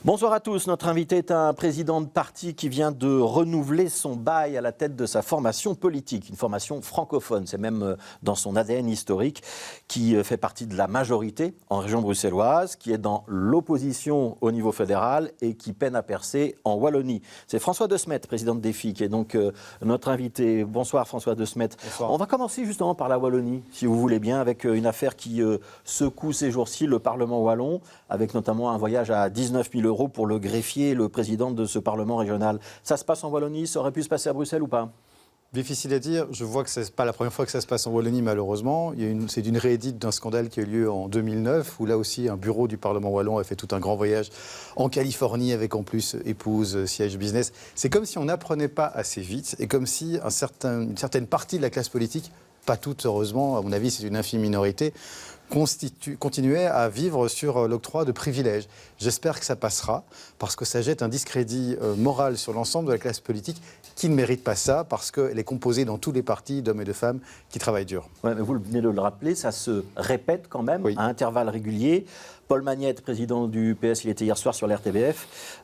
Bonsoir à tous. Notre invité est un président de parti qui vient de renouveler son bail à la tête de sa formation politique, une formation francophone. C'est même dans son ADN historique, qui fait partie de la majorité en région bruxelloise, qui est dans l'opposition au niveau fédéral et qui peine à percer en Wallonie. C'est François De Smet, président de Défi, qui est donc notre invité. Bonsoir François De Smet. Bonsoir. On va commencer justement par la Wallonie, si vous voulez bien, avec une affaire qui secoue ces jours-ci le Parlement wallon, avec notamment un voyage à 19 000 € pour le greffier et le président de ce Parlement régional. Ça se passe en Wallonie, ça aurait pu se passer à Bruxelles ou pas ? Difficile à dire. Je vois que ce n'est pas la première fois que ça se passe en Wallonie, malheureusement. C'est une réédite d'un scandale qui a eu lieu en 2009, où là aussi, un bureau du Parlement wallon a fait tout un grand voyage en Californie, avec en plus épouse, siège business. C'est comme si on n'apprenait pas assez vite, et comme si une certaine partie de la classe politique, pas toute heureusement, à mon avis c'est une infime minorité, continuait à vivre sur l'octroi de privilèges. J'espère que ça passera, parce que ça jette un discrédit moral sur l'ensemble de la classe politique qui ne mérite pas ça, parce qu'elle est composée dans tous les partis d'hommes et de femmes qui travaillent dur. Ouais, mais vous venez de le rappeler, ça se répète quand même à intervalles réguliers. Paul Magnette, président du PS, il était hier soir sur l'RTBF.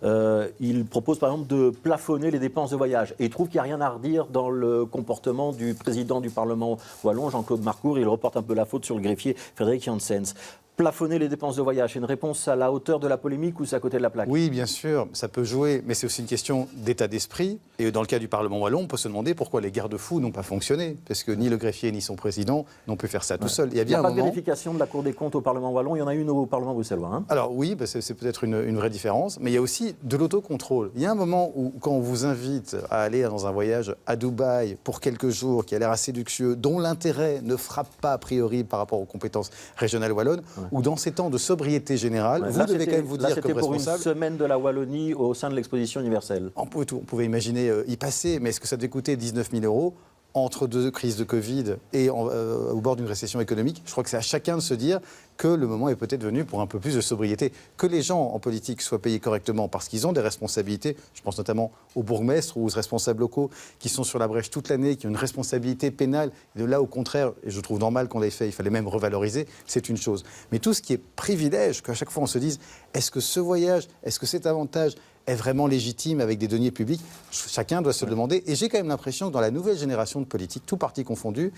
Il propose par exemple de plafonner les dépenses de voyage. Et il trouve qu'il n'y a rien à redire dans le comportement du président du Parlement wallon, Jean-Claude Marcourt. Il reporte un peu la faute sur le greffier Frédéric Janssens. Plafonner les dépenses de voyage, c'est une réponse à la hauteur de la polémique ou c'est à côté de la plaque ? Oui, bien sûr, ça peut jouer, mais c'est aussi une question d'état d'esprit. Et dans le cas du Parlement wallon, on peut se demander pourquoi les garde-fous n'ont pas fonctionné. Parce que ni le greffier ni son président n'ont pu faire ça tout seul. Il n'y a pas de vérification de la Cour des comptes au Parlement wallon, il y en a une au Parlement bruxellois. Hein. Alors oui, c'est peut-être une vraie différence, mais il y a aussi de l'autocontrôle. Il y a un moment où, quand on vous invite à aller dans un voyage à Dubaï pour quelques jours, qui a l'air assez luxueux, dont l'intérêt ne frappe pas a priori par rapport aux compétences régionales wallonnes, ou dans ces temps de sobriété générale, vous devez quand même vous dire comme responsable... C'était pour une semaine de la Wallonie au sein de l'exposition universelle. On pouvait imaginer y passer, mais est-ce que ça devait coûter 19 000 € entre deux crises de Covid et au bord d'une récession économique? Je crois que c'est à chacun de se dire que le moment est peut-être venu pour un peu plus de sobriété. Que les gens en politique soient payés correctement parce qu'ils ont des responsabilités, je pense notamment aux bourgmestres ou aux responsables locaux qui sont sur la brèche toute l'année, qui ont une responsabilité pénale. Et de là, au contraire, et je trouve normal qu'on l'ait fait, il fallait même revaloriser, c'est une chose. Mais tout ce qui est privilège, qu'à chaque fois on se dise, est-ce que ce voyage, est-ce que cet avantage est vraiment légitime avec des deniers publics? Chacun doit se le demander. Et j'ai quand même l'impression que dans la nouvelle génération de politiques, tout parti confondu,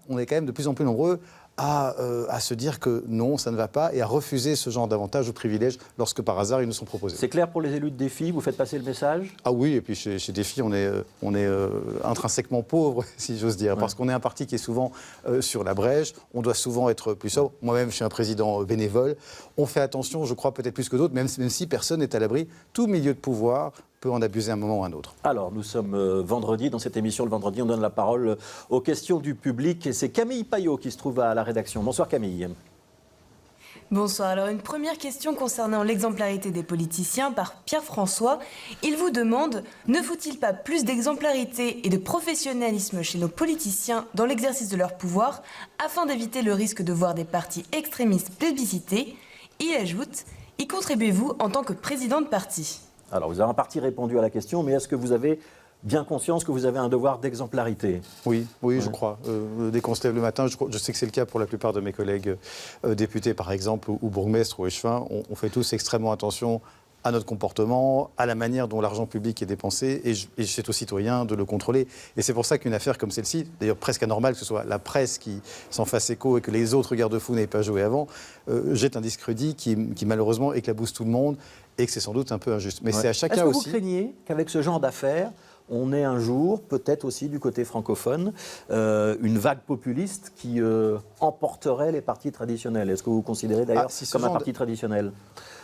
on est quand même de plus en plus nombreux à se dire que non, ça ne va pas, et à refuser ce genre d'avantages ou privilèges lorsque par hasard ils nous sont proposés. C'est clair pour les élus de Défi, vous faites passer le message? Ah oui, et puis chez Défi, on est intrinsèquement pauvre, si j'ose dire, parce qu'on est un parti qui est souvent sur la brèche, on doit souvent être plus sobre. Moi-même, je suis un président bénévole. On fait attention, je crois, peut-être plus que d'autres, même si personne n'est à l'abri. Tout milieu de pouvoir peut en abuser un moment ou un autre. Alors, nous sommes vendredi. Dans cette émission, le vendredi, on donne la parole aux questions du public. Et c'est Camille Payot qui se trouve à la rédaction. Bonsoir Camille. Bonsoir. Alors, une première question concernant l'exemplarité des politiciens par Pierre-François. Il vous demande, ne faut-il pas plus d'exemplarité et de professionnalisme chez nos politiciens dans l'exercice de leur pouvoir afin d'éviter le risque de voir des partis extrémistes plébiscités? Il ajoute, y contribuez-vous en tant que président de parti? Alors, vous avez en partie répondu à la question, mais est-ce que vous avez bien conscience que vous avez un devoir d'exemplarité? Oui, je crois. Dès qu'on se lève le matin, je sais que c'est le cas pour la plupart de mes collègues députés, par exemple, ou bourgmestres ou échevins, on fait tous extrêmement attention à notre comportement, à la manière dont l'argent public est dépensé, et c'est aux citoyens de le contrôler. Et c'est pour ça qu'une affaire comme celle-ci, d'ailleurs presque anormale que ce soit la presse qui s'en fasse écho et que les autres garde-fous n'aient pas joué avant, jette un discrédit qui malheureusement éclabousse tout le monde, et que c'est sans doute un peu injuste. Mais c'est à chacun aussi... Est-ce que vous craignez qu'avec ce genre d'affaires, on ait un jour, peut-être aussi du côté francophone, une vague populiste qui emporterait les partis traditionnels? Est-ce que vous vous considérez d'ailleurs comme un parti traditionnel?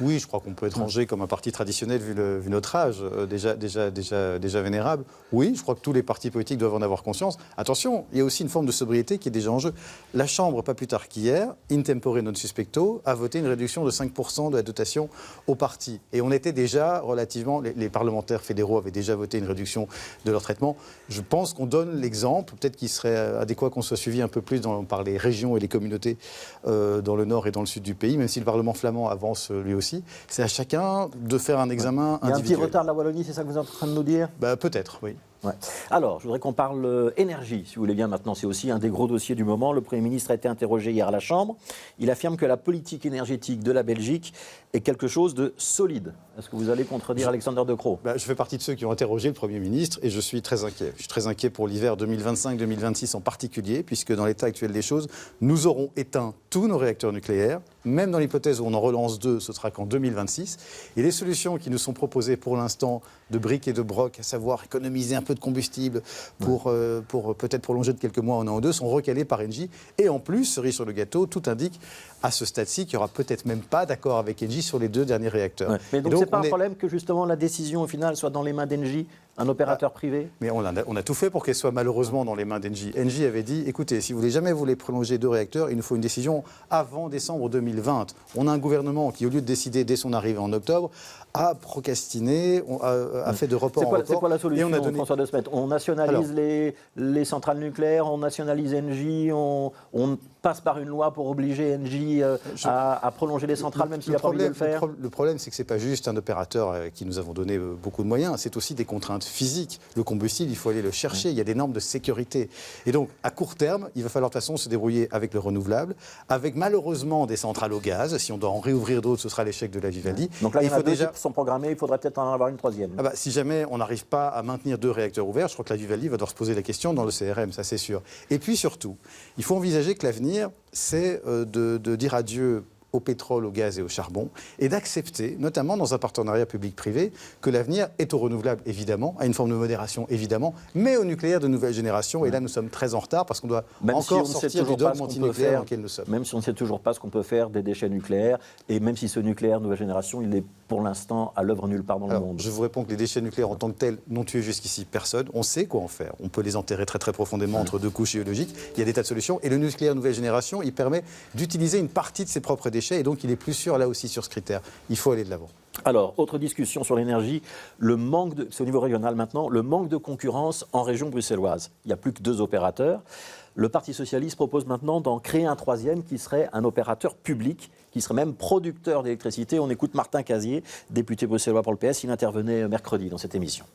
Oui, je crois qu'on peut être rangé comme un parti traditionnel vu notre âge, déjà vénérable. Oui, je crois que tous les partis politiques doivent en avoir conscience. Attention, il y a aussi une forme de sobriété qui est déjà en jeu. La Chambre, pas plus tard qu'hier, in tempore non suspecto, a voté une réduction de 5% de la dotation aux partis. Et on était déjà relativement... Les parlementaires fédéraux avaient déjà voté une réduction de leur traitement. Je pense qu'on donne l'exemple, peut-être qu'il serait adéquat qu'on soit suivi un peu plus par les régions et les communautés dans le nord et dans le sud du pays, même si le Parlement flamand avance lui aussi. C'est à chacun de faire un examen individuel. Il y a un petit retard de la Wallonie, c'est ça que vous êtes en train de nous dire? Peut-être, oui. Ouais. Alors, je voudrais qu'on parle énergie, si vous voulez bien, maintenant. C'est aussi un des gros dossiers du moment. Le Premier ministre a été interrogé hier à la Chambre. Il affirme que la politique énergétique de la Belgique est quelque chose de solide. Est-ce que vous allez contredire Alexander De Croo ? Je fais partie de ceux qui ont interrogé le Premier ministre et je suis très inquiet. Je suis très inquiet pour l'hiver 2025-2026 en particulier, puisque dans l'état actuel des choses, nous aurons éteint tous nos réacteurs nucléaires. Même dans l'hypothèse où on en relance 2, ce sera qu'en 2026. Et les solutions qui nous sont proposées pour l'instant de briques et de broc, à savoir économiser un peu de combustible pour peut-être prolonger de quelques mois en 1 ou 2, sont recalées par Engie. Et en plus, cerise sur le gâteau, tout indique à ce stade-ci qu'il n'y aura peut-être même pas d'accord avec Engie sur les 2 derniers réacteurs. Ouais. Mais donc, c'est pas un problème que justement la décision au final soit dans les mains d'Engie, un opérateur privé ? Mais on a tout fait pour qu'elle soit malheureusement dans les mains d'Engie. Engie avait dit, écoutez, si vous voulez jamais voulez prolonger 2 réacteurs, il nous faut une décision avant décembre 2020. On a un gouvernement qui, au lieu de décider dès son arrivée en octobre, a procrastiné, a fait de report en report. C'est quoi la solution, donné... François de Smet ? On nationalise les centrales nucléaires, on nationalise Engie, on passe par une loi pour obliger Engie à prolonger les centrales, même s'il n'a pas envie de le faire. Le problème, c'est que ce n'est pas juste un opérateur qui nous avons donné beaucoup de moyens, c'est aussi des contraintes physiques. Le combustible, il faut aller le chercher, il y a des normes de sécurité. Et donc, à court terme, il va falloir de toute façon se débrouiller avec le renouvelable, avec malheureusement des centrales au gaz. Si on doit en réouvrir d'autres, ce sera l'échec de la Vivaldi. Donc là, il faut déjà sont programmés, il faudrait peut-être en avoir une 3e. Si jamais on n'arrive pas à maintenir 2 réacteurs ouverts, je crois que la Vivaldi va devoir se poser la question dans le CRM, ça c'est sûr. Et puis surtout, il faut envisager que l'avenir, c'est de dire adieu au pétrole, au gaz et au charbon, et d'accepter, notamment dans un partenariat public-privé, que l'avenir est au renouvelable, évidemment, à une forme de modération, évidemment, mais au nucléaire de nouvelle génération. Et là, nous sommes très en retard parce qu'on doit encore sortir du dogme anti-nucléaire dans lequel nous sommes. Même si on ne sait toujours pas ce qu'on peut faire des déchets nucléaires, et même si ce nucléaire de nouvelle génération, il est pour l'instant à l'œuvre nulle part dans le monde. Je vous réponds que les déchets nucléaires en tant que tels n'ont tué jusqu'ici personne. On sait quoi en faire. On peut les enterrer très très profondément entre 2 couches géologiques. Il y a des tas de solutions. Et le nucléaire nouvelle génération, il permet d'utiliser une partie de ses propres déchets. Et donc, il est plus sûr là aussi sur ce critère. Il faut aller de l'avant. Alors, autre discussion sur l'énergie, c'est au niveau régional maintenant, le manque de concurrence en région bruxelloise. Il n'y a plus que 2 opérateurs. Le Parti socialiste propose maintenant d'en créer un 3e qui serait un opérateur public, qui serait même producteur d'électricité. On écoute Martin Casier, député bruxellois pour le PS, il intervenait mercredi dans cette émission.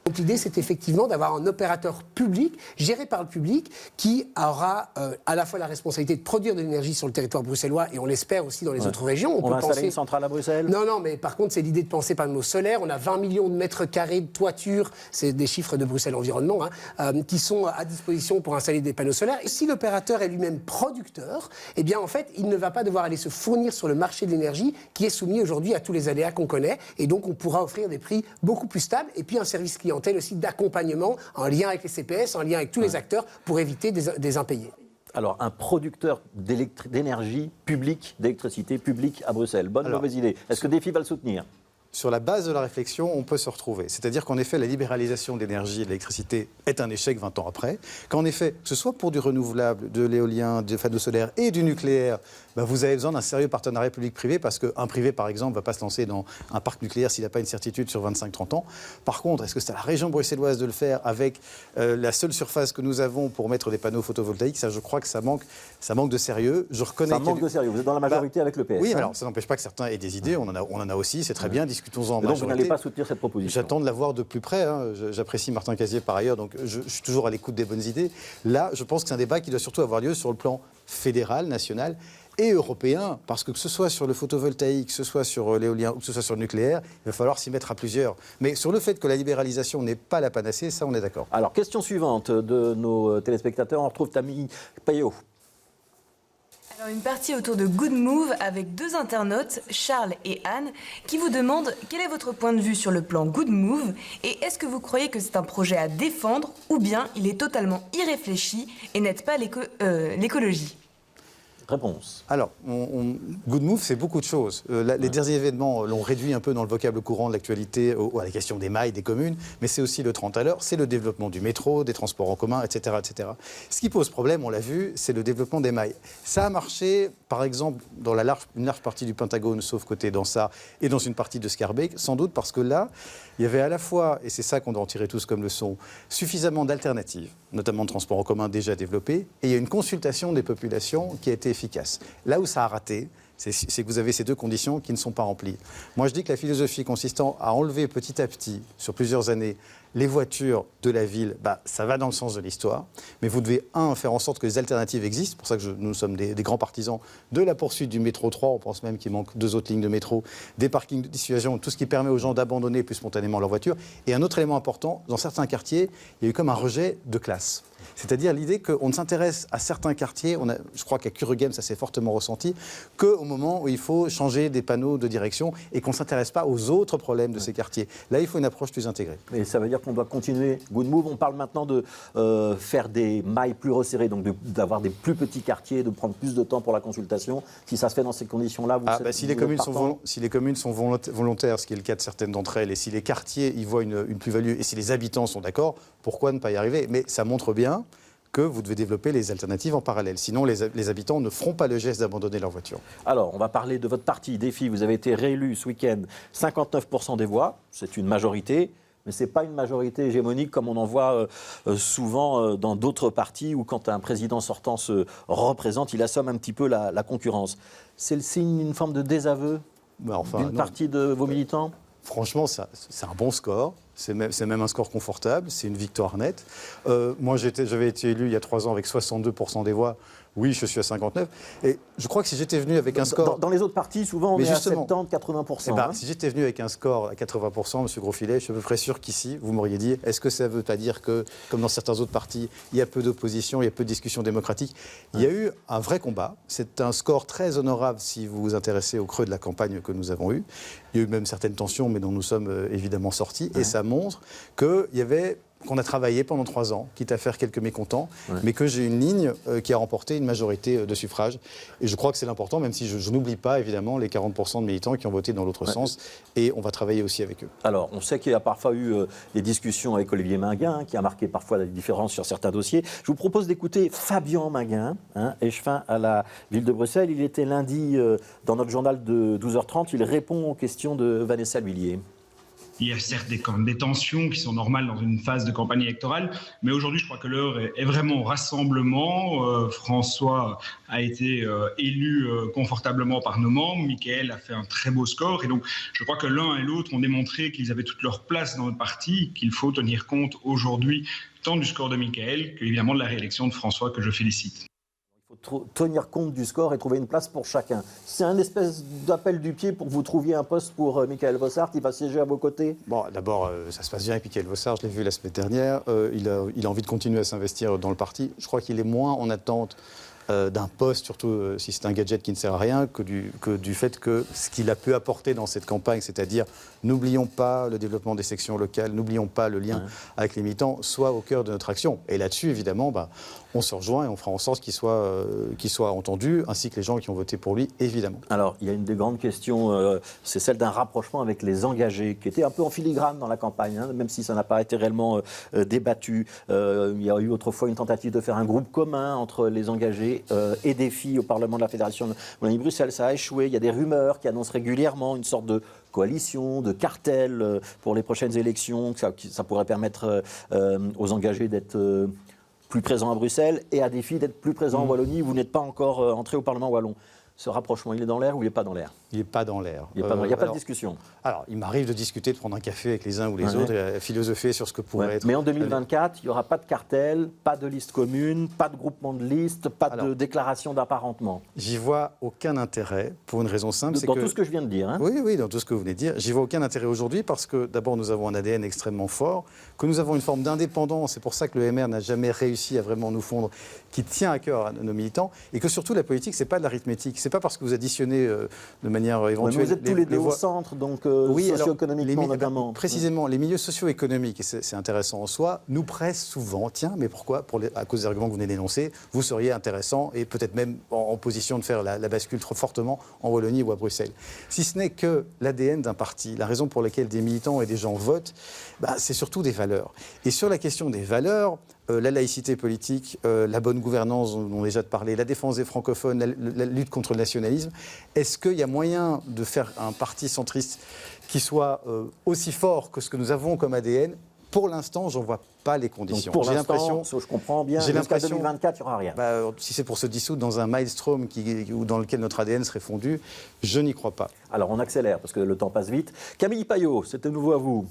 Donc l'idée, c'est effectivement d'avoir un opérateur public, géré par le public, qui aura à la fois la responsabilité de produire de l'énergie sur le territoire bruxellois, et on l'espère aussi dans les autres régions. On va installer une centrale à Bruxelles ? Non, mais par contre, c'est l'idée de penser par le mot solaire. On a 20 millions de mètres carrés de toiture, c'est des chiffres de Bruxelles Environnement, qui sont à disposition pour installer des panneaux solaires. Et si l'opérateur est lui-même producteur, eh bien en fait, il ne va pas devoir aller se fournir sur le marché de l'énergie, qui est soumis aujourd'hui à tous les aléas qu'on connaît, et donc on pourra offrir des prix beaucoup plus stables, et puis un service client aussi d'accompagnement en lien avec les CPS, en lien avec tous les acteurs pour éviter des impayés. Alors, un producteur d'énergie publique, d'électricité publique à Bruxelles. Bonne ou mauvaise idée ? Est-ce que DEFI va le soutenir ? Sur la base de la réflexion, on peut se retrouver. C'est-à-dire qu'en effet, la libéralisation de l'énergie et de l'électricité est un échec 20 ans après. Qu'en effet, que ce soit pour du renouvelable, de l'éolien, des panneaux solaires et du nucléaire, vous avez besoin d'un sérieux partenariat public-privé parce qu'un privé, par exemple, ne va pas se lancer dans un parc nucléaire s'il n'a pas une certitude sur 25-30 ans. Par contre, est-ce que c'est à la région bruxelloise de le faire avec la seule surface que nous avons pour mettre des panneaux photovoltaïques ? Ça, je crois que ça manque de sérieux. Je reconnais ça manque de sérieux. Vous êtes dans la majorité avec le PS. Oui, alors ça n'empêche pas que certains aient des idées. On en a aussi, c'est très bien. Discutons-en en donc majorité. Vous n'allez pas soutenir cette proposition ? J'attends de la voir de plus près. J'apprécie Martin Casier par ailleurs, donc je suis toujours à l'écoute des bonnes idées. Là, je pense que c'est un débat qui doit surtout avoir lieu sur le plan fédéral, national et européen, parce que ce soit sur le photovoltaïque, que ce soit sur l'éolien ou que ce soit sur le nucléaire, il va falloir s'y mettre à plusieurs. Mais sur le fait que la libéralisation n'est pas la panacée, ça on est d'accord. Alors, question suivante de nos téléspectateurs, on retrouve Tammy Payot. Alors, une partie autour de Good Move avec 2 internautes, Charles et Anne, qui vous demandent quel est votre point de vue sur le plan Good Move et est-ce que vous croyez que c'est un projet à défendre ou bien il est totalement irréfléchi et n'aide pas l'écologie ? Réponse. Alors, Good Move, c'est beaucoup de choses. Les derniers événements l'ont réduit un peu dans le vocable courant de l'actualité à la question des mailles, des communes, mais c'est aussi le 30 à l'heure, c'est le développement du métro, des transports en commun, etc., etc. Ce qui pose problème, on l'a vu, c'est le développement des mailles. Ça a marché, par exemple, dans une large partie du Pentagone, sauf côté Dansa, et dans une partie de Schaerbeek, sans doute parce que là, il y avait à la fois, et c'est ça qu'on doit en tirer tous comme leçon, suffisamment d'alternatives, notamment de transports en commun déjà développés, et il y a une consultation des populations qui a été efficace. Là où ça a raté, c'est que vous avez ces 2 conditions qui ne sont pas remplies. Moi, je dis que la philosophie consistant à enlever petit à petit, sur plusieurs années, les voitures de la ville, ça va dans le sens de l'histoire, mais vous devez, faire en sorte que les alternatives existent. C'est pour ça que nous sommes des grands partisans de la poursuite du métro 3. On pense même qu'il manque 2 autres lignes de métro, des parkings de dissuasion, tout ce qui permet aux gens d'abandonner plus spontanément leur voiture. Et un autre élément important, dans certains quartiers, il y a eu comme un rejet de classe. C'est-à-dire l'idée qu'on ne s'intéresse à certains quartiers, je crois qu'à Kuregem, ça s'est fortement ressenti, qu'au moment où il faut changer des panneaux de direction et qu'on ne s'intéresse pas aux autres problèmes de ces quartiers. Là, il faut une approche plus intégrée. Et ça veut dire qu'on doit continuer. Good Move, on parle maintenant de faire des mailles plus resserrées, donc d'avoir des plus petits quartiers, de prendre plus de temps pour la consultation. Si ça se fait dans ces conditions-là, si les communes sont volontaires, ce qui est le cas de certaines d'entre elles, et si les quartiers y voient une plus-value, et si les habitants sont d'accord, pourquoi ne pas y arriver? Mais ça montre bien que vous devez développer les alternatives en parallèle. Sinon, les habitants ne feront pas le geste d'abandonner leur voiture. Alors, on va parler de votre parti, Défi. Vous avez été réélu ce week-end, 59% des voix. C'est une majorité, mais ce n'est pas une majorité hégémonique comme on en voit souvent dans d'autres partis où quand un président sortant se représente, il assomme un petit peu la concurrence. C'est le signe d'une forme de désaveu d'une partie de vos militants? Franchement, c'est un bon score. C'est même un score confortable. C'est une victoire nette. Moi, j'avais été élu il y a 3 ans avec 62% des voix. Oui, je suis à 59. Et je crois que si j'étais venu avec un score... Dans les autres partis, souvent, on est à 70-80%. Si j'étais venu avec un score à 80%, M. Grosfilet, je suis à peu près sûr qu'ici, vous m'auriez dit, est-ce que ça ne veut pas dire que, comme dans certains autres partis, il y a peu d'opposition, il y a peu de discussion démocratique? Il y a eu un vrai combat. C'est un score très honorable si vous vous intéressez au creux de la campagne que nous avons eue. Il y a eu même certaines tensions, mais dont nous sommes évidemment sortis. Et ça montre qu'on a travaillé pendant 3 ans, quitte à faire quelques mécontents, mais que j'ai une ligne qui a remporté une majorité de suffrages. Et je crois que c'est l'important, même si je n'oublie pas, évidemment, les 40% de militants qui ont voté dans l'autre sens. Et on va travailler aussi avec eux. Alors, on sait qu'il y a parfois eu des discussions avec Olivier Minguin, qui a marqué parfois des différences sur certains dossiers. Je vous propose d'écouter Fabien Minguin, échevin à la ville de Bruxelles. Il était lundi dans notre journal de 12h30. Il répond aux questions de Vanessa L'Huillier. Il y a certes des tensions qui sont normales dans une phase de campagne électorale, mais aujourd'hui, je crois que l'heure est vraiment au rassemblement. François a été élu confortablement par nos membres. Mickaël a fait un très beau score. Et donc, je crois que l'un et l'autre ont démontré qu'ils avaient toute leur place dans notre parti, qu'il faut tenir compte aujourd'hui tant du score de Mickaël qu'évidemment de la réélection de François, que je félicite. Il faut tenir compte du score et trouver une place pour chacun. C'est un espèce d'appel du pied pour que vous trouviez un poste pour Michael Vossard qui va siéger à vos côtés? Bon, d'abord, ça se passe bien avec Michael Vossard, je l'ai vu la semaine dernière. Il a envie de continuer à s'investir dans le parti. Je crois qu'il est moins en attente d'un poste, surtout si c'est un gadget qui ne sert à rien, que du fait que ce qu'il a pu apporter dans cette campagne, c'est-à-dire n'oublions pas le développement des sections locales, n'oublions pas le lien avec les militants, soit au cœur de notre action. Et là-dessus, évidemment, on se rejoint et on fera en sorte qu'il soit entendu, ainsi que les gens qui ont voté pour lui, évidemment. Alors, il y a une des grandes questions, c'est celle d'un rapprochement avec les engagés, qui était un peu en filigrane dans la campagne, même si ça n'a pas été réellement débattu. Il y a eu autrefois une tentative de faire un groupe commun entre les engagés et Défi au Parlement de la Fédération de Wallonie-Bruxelles. Ça a échoué. Il y a des rumeurs qui annoncent régulièrement une sorte de coalition, de cartel pour les prochaines élections. Ça pourrait permettre aux engagés d'être plus présents à Bruxelles et à Défi d'être plus présents en Wallonie. Vous n'êtes pas encore entré au Parlement wallon. Ce rapprochement, il est dans l'air ou il n'est pas dans l'air? Il n'est pas dans l'air. Il n'y a pas de discussion. Alors, il m'arrive de discuter, de prendre un café avec les uns ou les autres, et philosopher sur ce que pourrait être... Mais en 2024, il n'y aura pas de cartel, pas de liste commune, pas de groupement de liste, pas de déclaration d'apparentement. J'y vois aucun intérêt, pour une raison simple. Dans tout ce que je viens de dire. Oui, dans tout ce que vous venez de dire. J'y vois aucun intérêt aujourd'hui parce que, d'abord, nous avons un ADN extrêmement fort, que nous avons une forme d'indépendance, c'est pour ça que le MR n'a jamais réussi à vraiment nous fondre, qui tient à cœur à nos militants, et que surtout, la politique, ce n'est pas de l'arithmétique. Ce n'est pas parce que vous additionnez de manière éventuelle... Vous êtes tous les deux au centre, donc socio-économiquement notamment. Précisément, les milieux socio-économiques, et c'est intéressant en soi, nous pressent souvent, mais pourquoi? À cause des arguments que vous venez d'énoncer, vous seriez intéressant et peut-être même en position de faire la bascule trop fortement en Wallonie ou à Bruxelles. Si ce n'est que l'ADN d'un parti, la raison pour laquelle des militants et des gens votent, c'est surtout des valeurs. Et sur la question des valeurs, la laïcité politique, la bonne gouvernance dont on a déjà parlé, la défense des francophones, la lutte contre le nationalisme, est-ce qu'il y a moyen de faire un parti centriste qui soit aussi fort que ce que nous avons comme ADN? Pour l'instant, j'en vois pas les conditions. Donc pour l'instant, je comprends bien, jusqu'à 2024, il n'y aura rien. Si c'est pour se dissoudre dans un maelstrom dans lequel notre ADN serait fondu, je n'y crois pas. Alors on accélère, parce que le temps passe vite. Camille Payot, c'est de nouveau à vous.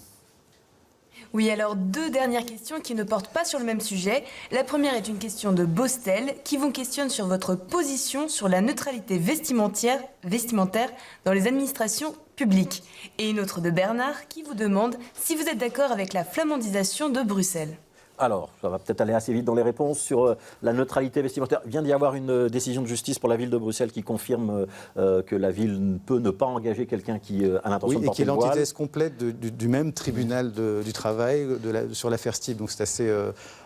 Oui, alors 2 dernières questions qui ne portent pas sur le même sujet. La première est une question de Bostel qui vous questionne sur votre position sur la neutralité vestimentaire dans les administrations publiques. Et une autre de Bernard qui vous demande si vous êtes d'accord avec la flamandisation de Bruxelles. Alors, ça va peut-être aller assez vite dans les réponses sur la neutralité vestimentaire. Il vient d'y avoir une décision de justice pour la ville de Bruxelles qui confirme que la ville peut ne pas engager quelqu'un qui a l'intention de porter le voile. Et qui est l'antithèse complète du même tribunal du travail sur l'affaire Steve. Donc c'est assez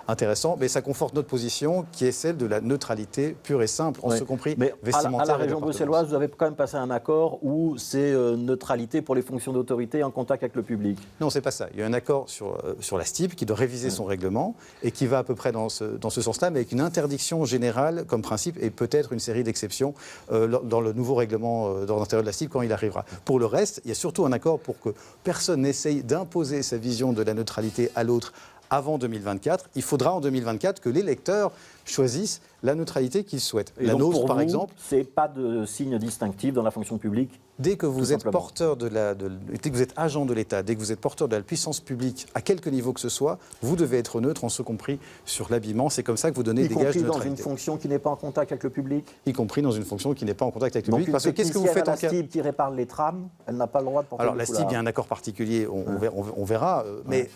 intéressant. Mais ça conforte notre position qui est celle de la neutralité pure et simple, en ce compris mais vestimentaire. À la région bruxelloise, vous avez quand même passé un accord où c'est neutralité pour les fonctions d'autorité en contact avec le public. Non, c'est pas ça. Il y a un accord sur la STIB qui doit réviser son règlement et qui va à peu près dans ce sens-là, mais avec une interdiction générale comme principe et peut-être une série d'exceptions dans le nouveau règlement dans l'intérieur de la STIB quand il arrivera. Pour le reste, il y a surtout un accord pour que personne n'essaye d'imposer sa vision de la neutralité à l'autre avant 2024. Il faudra en 2024 que l'électeur choisissent la neutralité qu'ils souhaitent. Et la donc nôtre, pour par vous, exemple. C'est pas de signe distinctif dans la fonction publique. Dès que vous êtes porteur dès que vous êtes agent de l'État, dès que vous êtes porteur de la puissance publique, à quelque niveau que ce soit, vous devez être neutre, en ce compris sur l'habillement. C'est comme ça que vous donnez des gages de neutralité. Y compris dans une fonction qui n'est pas en contact avec le public. Y compris dans une fonction qui n'est pas en contact avec le public. Parce que qu'est-ce que vous faites en cas... La STIB qui répare les trams, elle n'a pas le droit de porter le foulard. Alors la STIB, il y a un accord particulier, on verra. Mais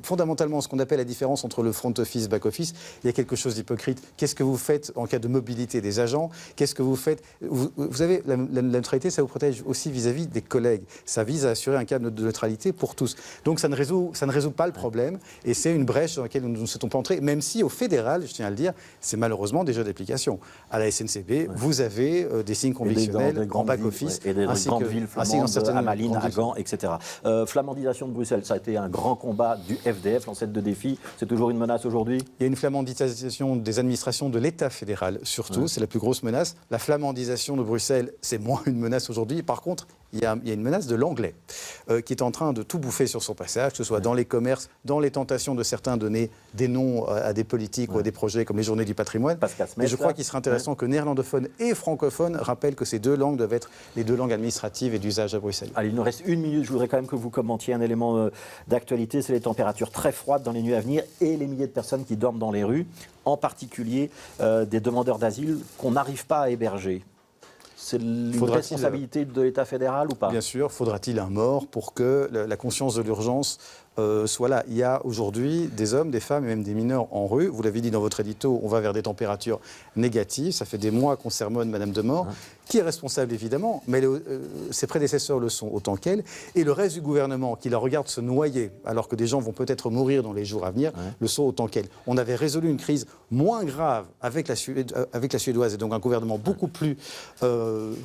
fondamentalement, ce qu'on appelle la différence entre le front office, back office, il y a quelque chose d'hypocrite. Qu'est-ce que vous faites en cas de mobilité des agents? Qu'est-ce que vous faites? Vous avez la neutralité, ça vous protège aussi vis-à-vis des collègues. Ça vise à assurer un cadre de neutralité pour tous. Donc ça ne résout pas le problème et c'est une brèche dans laquelle nous ne souhaitons pas entrer, même si au fédéral, je tiens à le dire, c'est malheureusement déjà d'application. À la SNCB, vous avez des signes convictionnels en back-office. Et des grandes villes flamandes, à Malines, à Gand, etc. Flamandisation de Bruxelles, ça a été un grand combat du FDF, l'ancêtre de Défi. C'est toujours une menace aujourd'hui? Il y a une flamandisation des administrations de l'État fédéral, surtout. C'est la plus grosse menace. La flamandisation de Bruxelles, c'est moins une menace aujourd'hui. Par contre, il y a une menace de l'anglais qui est en train de tout bouffer sur son passage, que ce soit dans les commerces, dans les tentations de certains donner des noms à des politiques ou à des projets comme les Journées du patrimoine. Et je crois qu'il serait intéressant que néerlandophones et francophones rappellent que ces 2 langues doivent être les 2 langues administratives et d'usage à Bruxelles. Allez, il nous reste 1 minute. Je voudrais quand même que vous commentiez un élément d'actualité. C'est les températures très froides dans les nuits à venir et les milliers de personnes qui dorment dans les rues, en particulier des demandeurs d'asile qu'on n'arrive pas à héberger. C'est une responsabilité de l'État fédéral ou pas? Bien sûr, faudra-t-il un mort pour que la conscience de l'urgence soit là. Il y a aujourd'hui des hommes, des femmes et même des mineurs en rue. Vous l'avez dit dans votre édito, on va vers des températures négatives. Ça fait des mois qu'on sermonne Madame Demort, qui est responsable évidemment, mais ses prédécesseurs le sont autant qu'elle. Et le reste du gouvernement qui la regarde se noyer alors que des gens vont peut-être mourir dans les jours à venir, le sont autant qu'elle. On avait résolu une crise moins grave avec la Suédoise et donc un gouvernement beaucoup plus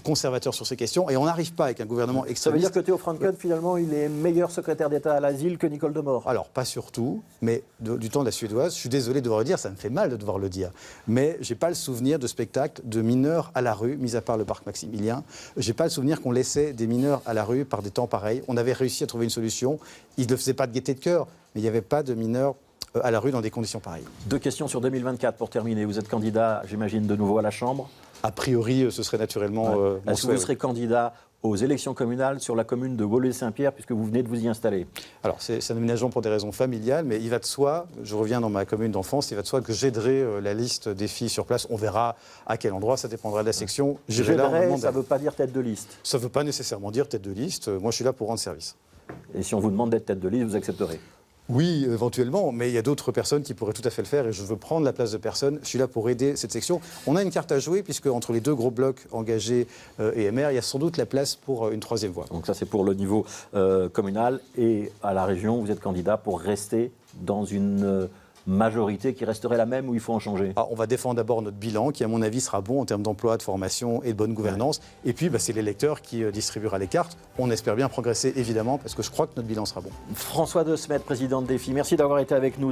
conservateur sur ces questions. Et on n'arrive pas avec un gouvernement extrémiste. Ça veut dire que Théo Franken, finalement, il est meilleur secrétaire d'État à l'asile que Nicole Demort? Alors, pas surtout, mais du temps de la Suédoise, je suis désolé de devoir le dire, ça me fait mal de devoir le dire, mais je n'ai pas le souvenir de spectacles de mineurs à la rue, mis à part le parc Maximilien. Je n'ai pas le souvenir qu'on laissait des mineurs à la rue par des temps pareils. On avait réussi à trouver une solution. Ils ne faisaient pas de gaieté de cœur, mais il n'y avait pas de mineurs à la rue dans des conditions pareilles. 2 questions sur 2024 pour terminer. Vous êtes candidat, j'imagine, de nouveau à la Chambre? A priori, ce serait naturellement... Est-ce que vous serez candidat aux élections communales sur la commune de Woluwe-Saint-Pierre, puisque vous venez de vous y installer? Alors, c'est un aménagement pour des raisons familiales, mais il va de soi, je reviens dans ma commune d'enfance, il va de soi que j'aiderai la liste des filles sur place. On verra à quel endroit, ça dépendra de la section. J'irai là, ça ne veut pas dire tête de liste? Ça ne veut pas nécessairement dire tête de liste. Moi, je suis là pour rendre service. Et si on vous demande d'être tête de liste, vous accepterez? Oui, éventuellement, mais il y a d'autres personnes qui pourraient tout à fait le faire et je veux prendre la place de personne. Je suis là pour aider cette section. On a une carte à jouer puisque entre les 2 gros blocs engagés et MR, il y a sans doute la place pour une 3e voie. Donc ça, c'est pour le niveau communal. Et à la région, vous êtes candidat pour rester dans une majorité qui resterait la même ou il faut en changer? On va défendre d'abord notre bilan qui, à mon avis, sera bon en termes d'emploi, de formation et de bonne gouvernance. Et puis, c'est l'électeur qui distribuera les cartes. On espère bien progresser, évidemment, parce que je crois que notre bilan sera bon. François De Smet, président de Défi, merci d'avoir été avec nous.